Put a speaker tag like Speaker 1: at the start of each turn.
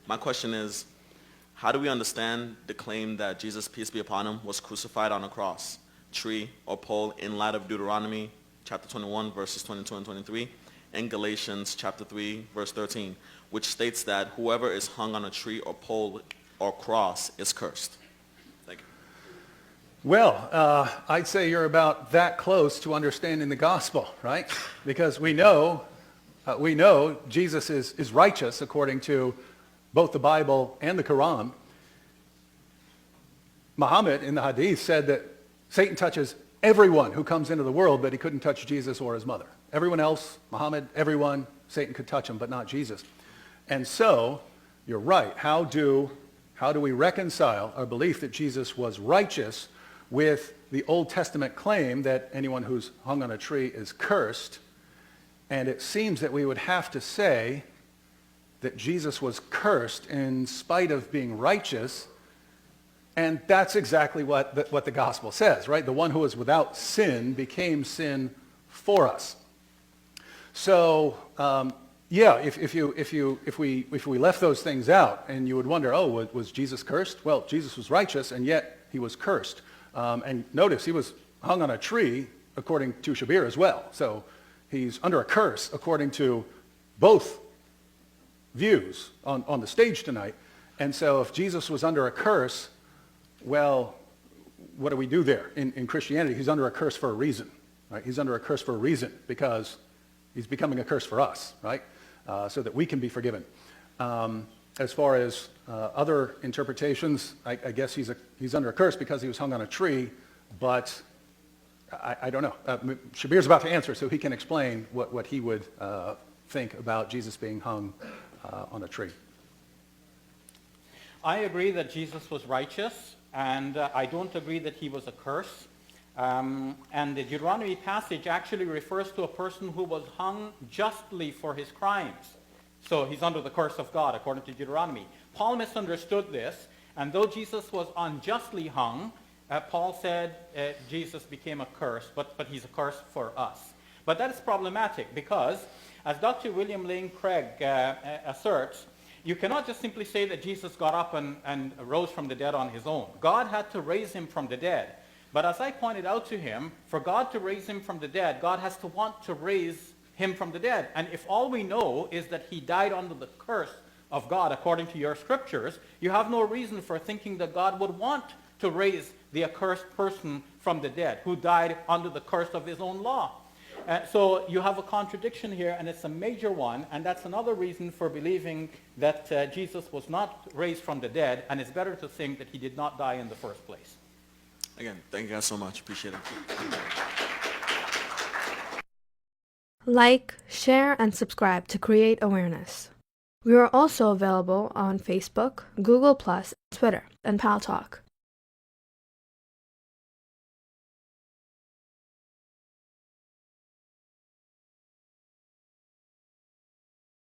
Speaker 1: My question is, how do we understand the claim that Jesus, peace be upon him, was crucified on a cross, tree, or pole in light of Deuteronomy chapter 21, verses 22 and 23, and Galatians chapter 3, verse 13, which states that whoever is hung on a tree or pole or cross is cursed? Thank you.
Speaker 2: Well, I'd say you're about that close to understanding the gospel, right? Because we know Jesus is righteous according to both the Bible and the Quran. Muhammad in the Hadith said that Satan touches everyone who comes into the world, but he couldn't touch Jesus or his mother. Everyone else, Muhammad, everyone, Satan could touch him, but not Jesus. And so, you're right. How do we reconcile our belief that Jesus was righteous with the Old Testament claim that anyone who's hung on a tree is cursed? And it seems that we would have to say that Jesus was cursed in spite of being righteous, and that's exactly what the gospel says, right? The one who was without sin became sin for us. So, if we left those things out, and you would wonder, oh, was Jesus cursed? Well, Jesus was righteous, and yet he was cursed. And notice, he was hung on a tree, according to Shabir as well. So he's under a curse, according to both views on the stage tonight. And so if Jesus was under a curse, well, what do we do there? In Christianity, he's under a curse for a reason, right? He's under a curse for a reason because he's becoming a curse for us, right? So that we can be forgiven. As far as other interpretations, I guess he's under a curse because he was hung on a tree, but I don't know. Shabir's about to answer, so he can explain what he would think about Jesus being hung on a tree.
Speaker 3: I agree that Jesus was righteous, and I don't agree that he was a curse. And the Deuteronomy passage actually refers to a person who was hung justly for his crimes. So he's under the curse of God, according to Deuteronomy. Paul misunderstood this, and though Jesus was unjustly hung, Paul said Jesus became a curse, but he's a curse for us. But that is problematic because, as Dr. William Lane Craig asserts, you cannot just simply say that Jesus got up and rose from the dead on his own. God had to raise him from the dead. But as I pointed out to him, for God to raise him from the dead, God has to want to raise him from the dead. And if all we know is that he died under the curse of God, according to your scriptures, you have no reason for thinking that God would want to raise the accursed person from the dead, who died under the curse of his own law. So you have a contradiction here, and it's a major one, and that's another reason for believing that Jesus was not raised from the dead, and it's better to think that he did not die in the first place.
Speaker 1: Again, thank you guys so much. Appreciate it.
Speaker 4: Like, share, and subscribe to create awareness. We are also available on Facebook, Google+, Twitter, and Pal Talk.